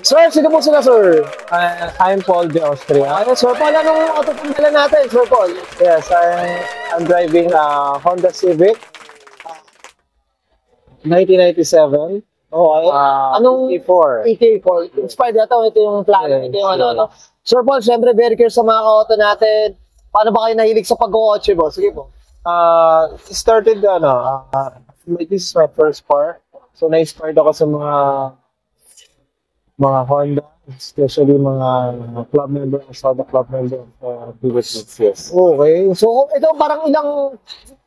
Sir, sino po sila, sir? I'm Paul de Austria. Ano, Sir Paul, anong auto pong dala natin, Sir Paul? Yes, I'm driving a Honda Civic 1997. Okay. Anong E4. EK4? Inspired ito yung plano. Yeah, ito yung ano. Sir Paul, syempre, very curious sa mga auto natin. Paano ba kayo nahilig sa pag-kotse, boss? Sige po. Started, this is my first car. So, na-inspired ako sa mga Honda, especially mga club member, sa the club member of Vivid. Yes. Okay. So, ito parang ilang...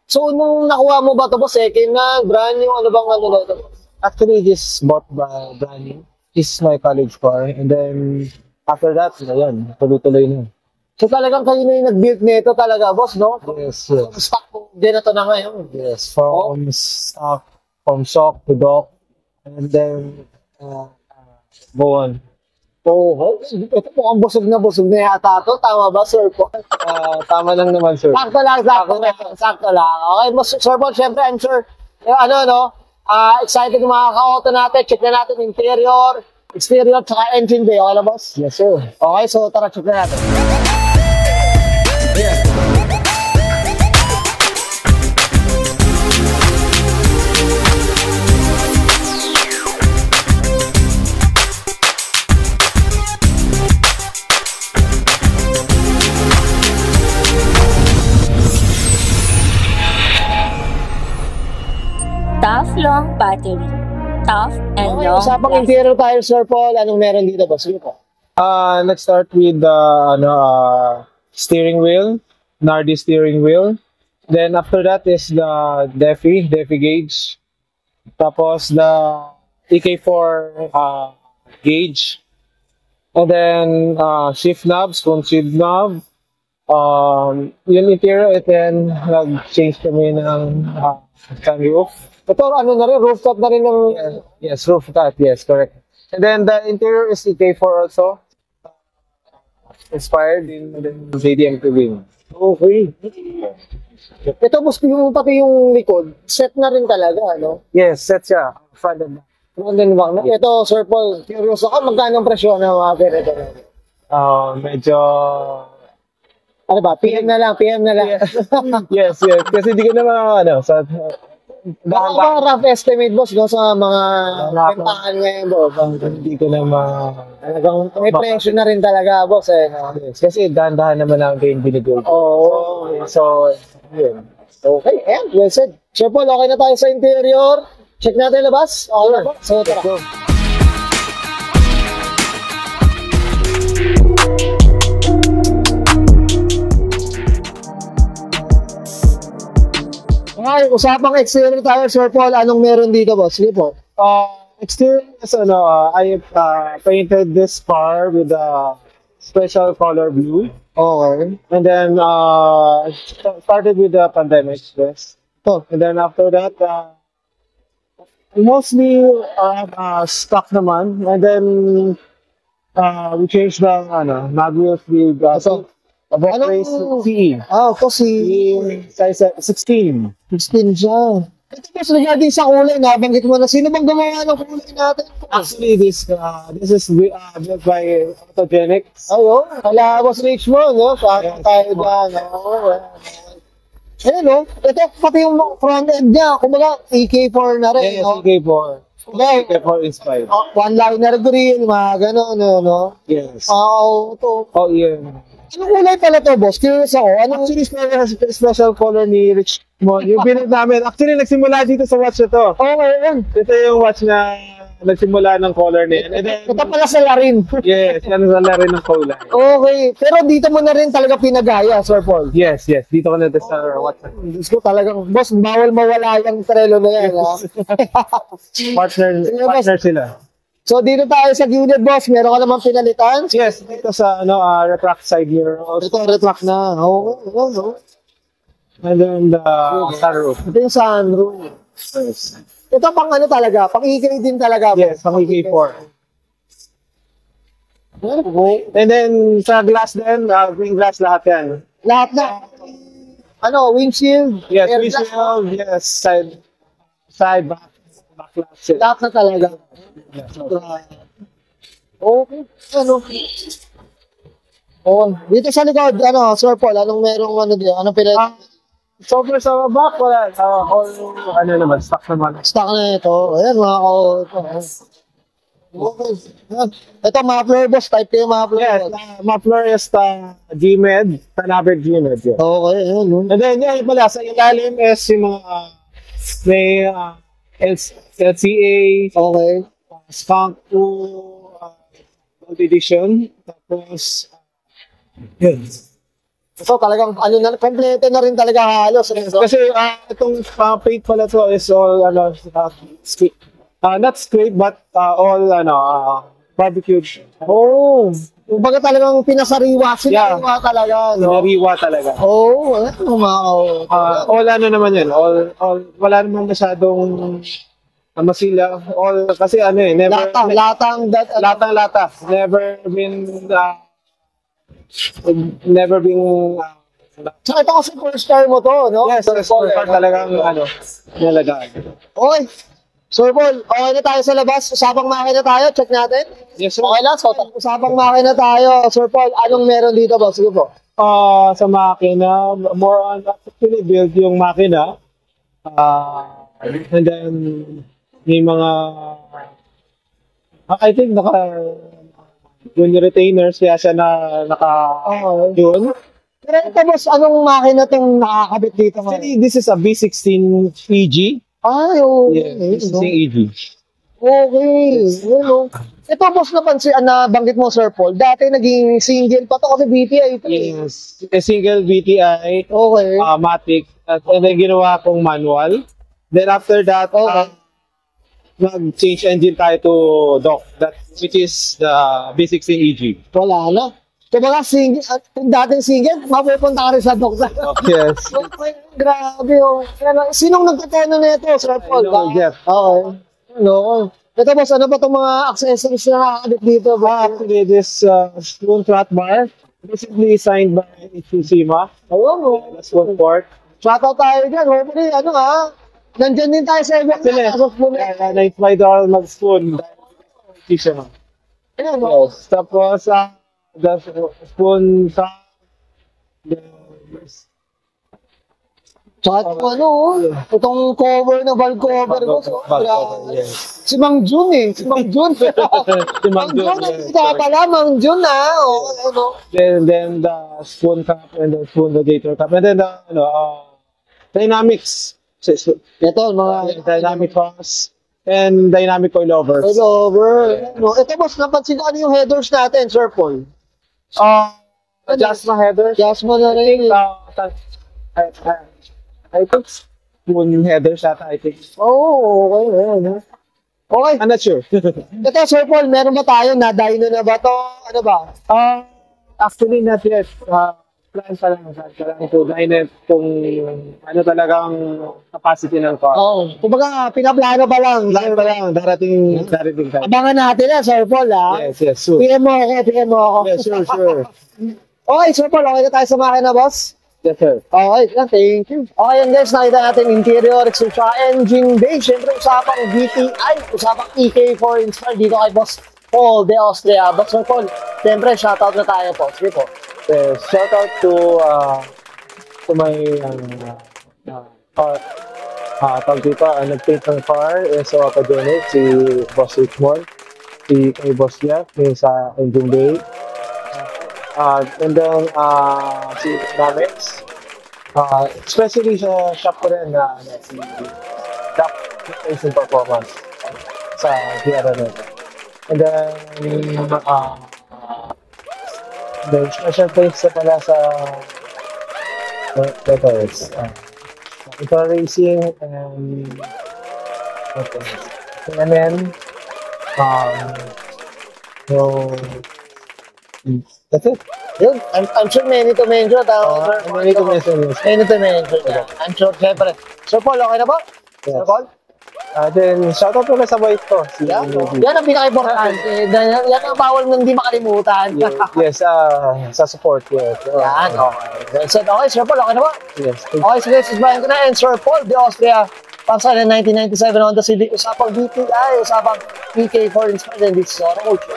So, nung nakuha mo ba ito, boss? Second na, brand new, ano bang ano na ito? Actually, this bought by brand new. This is my college car. And then, after that, ayun, tuloy-tuloy na. So, talagang kayo na yung nag-build nito talaga, boss, no? Yes, yes. Stock po din na ito na ngayon. Yes, stock, from shock to dock, and then go on. Oo. Ito po ang busog na yata ito. Tama ba, Sir Paul? Tama lang naman, sir. Sakto lang. Okay, Sir Paul, syempre, I'm sure, excited yung mga ka-auto natin. Check na natin interior, exterior, tsaka engine bay. Okay na, boss? Yes, sir. Okay, so tara, check na natin. Tough long battery. Tough and Okay, long usapang lasting. interior tayo, Sir Paul. Anong meron dito, boss? Sige po. Let's start with the steering wheel, Nardi steering wheel. Then after that is the DeFi gauge. Tapos the EK4 gauge. And then shift knobs, front shift knob. Yung interior, and then nag-change kami ng sunroof. Ito, ano na rin, rooftop na rin ng... Yes, rooftop. Yes, correct. And then the interior is EK4 also. Inspired in JDM Wing. Okay. Ito, boss, yung pati yung likod, set na rin talaga, no? Yes, set siya. Front and back. Front and back. Ito, Sir Paul, curious ako, magkano ang presyo ng mga ganito? Medyo... Ano ba? PM na lang. Yes. Kasi di ko naman, Baka mga rough estimate, boss, no, sa mga bentahan ngayon, boss. Hindi ko naman... Talagang may presyo na rin talaga, boss, eh. No? Yes, kasi dahan-dahan naman lang kayo binigay. Oo. So, yun. Okay, and well said. Sir Paul, okay na tayo sa interior. Check natin labas. Okay na po. So, tara. Go. Okay, usapang exterior tayo, Sir Paul. Anong meron dito, boss? Sige po. Exterior is, I painted this car with a special color blue. Okay. And then, started with the pandemic, yes. Oh. And then after that, mostly stock naman. And then, we changed the, Magwheels with, Anong- CE. Ito si... Size 16. 16 siya. Ito, boss, regarding sa kulay, nabanggit mo na. Sino bang gumawa ng kulay natin? Actually, this is built by Autogenics. Ayo, kala boss Richmond, no? Sa tayo ba, no? Ayan, no? Ito, pati yung front end niya. Kumbaga, EK4 na rin, Yes, no? EK4. Okay. EK4 inspired. One-liner grill, mga gano'n, no? Yes. Ito. Oh, yeah. Anong kulay pala to, boss? Curious ako. Anong... Actually, special color ni Richmond. Yung binit namin. Actually, nagsimula dito sa watch na to. Okay, yan. Ito yung watch na nagsimula ng color na yan. And then, Ito pala sa larin. yes, yan wala rin ng kulay. Okay. Pero dito mo na rin talaga pinagaya, Sir Paul. Yes. Dito ko na sa watch. Diyos ko talagang, boss, bawal mawala yung trelo na yan, ha? Partner sila. So, dito tayo sa unit, boss. Meron ka naman pinalitan? Yes, dito sa retract side mirror also. Ito, retract na. Oo. And then the sunroof. Ito yung sunroof. Yes. Ito pang ano talaga, pang EK din talaga. Yes, pang EK4. Okay. And then sa glass din, green glass lahat yan. Lahat na. Ano, windshield? Yes, air windshield, yes, side, back glass. glass, lahat na talaga. Yes. Okay. Ano? Oh, dito sa likod, Sir Paul, anong merong dito? Anong So for sa back, wala. All, naman, stock naman. stock na ito? Ayan, mga okay. Ito, muffler boss. Type kayo muffler. Yes, muffler is G-Med, Tanaber G-Med. Yeah. Okay, ayan. And then, yan pala, sa ilalim is yung mga may LCA, Okay. Skunk 2 Gold Edition. Tapos, yun. So talagang kompleto na rin talaga halos. Kasi itong paint pala to is all not scrape but all barbecue. Oh, kumbaga talagang pinasariwa sinariwa talaga, no? Sinariwa talaga. Oh, All naman yan. All wala naman masyadong masila. All kasi never latang-lata. Never been Tsaka ito kasi first car mo to, no? yes, first car talagang nalagaan. Okay. Sir Paul, okay na tayo sa labas. Usapang makina tayo. Check natin. Yes, sir. Okay lang. So, usapang makina tayo. Sir Paul, anong meron dito ba? Sige po. Sa makina, more on actually build yung makina. And then may mga I think yung retainers kaya siya yun. Pero ito boss, anong makina itong nakakabit dito? Actually, this is a V16 EG. Ay, okay. Yeah, V16 EG. Okay. Ito boss, nabanggit mo Sir Paul, dati naging single pa to kasi BTI ito. Yes. A single VTI, Okay. Matic, and then ginawa kong manual. Then after that, nag-change engine tayo to DOF, which is the V16 EG. Wala na. Kumbaga, kung dating single, mapupunta ka rin sa doktor. Yes. Okay, grabe oh. Sinong nagtateno na ito, Sir Paul? Jeff. Okay. Ito boss, ano ba itong mga accessories na nakakabit dito? Actually, this spoon flat bar, recently signed by Tsushima. Ayun, That's one part. shoutout tayo dyan. Hopefully, nandyan din tayo sa event. $95 mag-spoon. Tsushima. Yes. Tapos, the spoon sa Tsaka itong cover na valve cover ko. yes. Si Mang Jun Si Mang Jun. Mang Jun, nakita pala, Mang Jun Then the spoon cap and the spoon radiator cap. And then the dynamics. Ito, mga Dynamic fans and dynamic coilovers. Ito boss, napansin ko yung headers natin, Sir Paul. Jasma headers. Jasma na rin. I think spoon headers ata, I think. Okay. Okay. I'm not sure. Ito, Sir Paul, meron ba tayo? Na-dyno na ba to? Ano ba? Actually, not yet. Plan pa lang. Kailangan to dynet kung talagang capacity ng car. Kumbaga, pinaplano pa lang. Darating time. Abangan natin Sir Paul, Yes, sure. PM mo ako. Yes, sure. Okay, Sir Paul, okay na tayo sa makina, boss? Yes, sir. Okay, thank you. Okay, yan guys, nakita natin interior, exterior, engine bay. Siyempre, usapang VTI, usapang EK4 inspired dito kay Boss Paul de Austria. Boss Sir Paul, siyempre, shoutout na tayo po. Sige po. Yes, shout out to my tawag dito, nag-paint ng car, so academic, si Boss Richmond, si kay Boss Jeff, sa engine bay. And then, si Ramex, especially sa shop ko rin si Shop Racing Performance sa Sierra Nevada. And then special thanks na pala sa ito racing and TNN, that's it. Yun, I'm sure many to mention. Many to mention. Yeah. I'm sure, siyempre. Sir Paul, okay na ba? Yes. Sir Paul? Then, shoutout pala sa wife ko. Si Yan ang pinaka-importante. Yan ang bawal nang di makalimutan. Yes, sa support. Yes. Yan, okay. So, okay, Sir Paul, okay na ba? Yes. Okay, sige, susbayan ko na. And Sir Paul de Austria, Pansa na 1997 Honda Civic, usapang VTI, usapang PK4 inspired, and this is Auto Culture.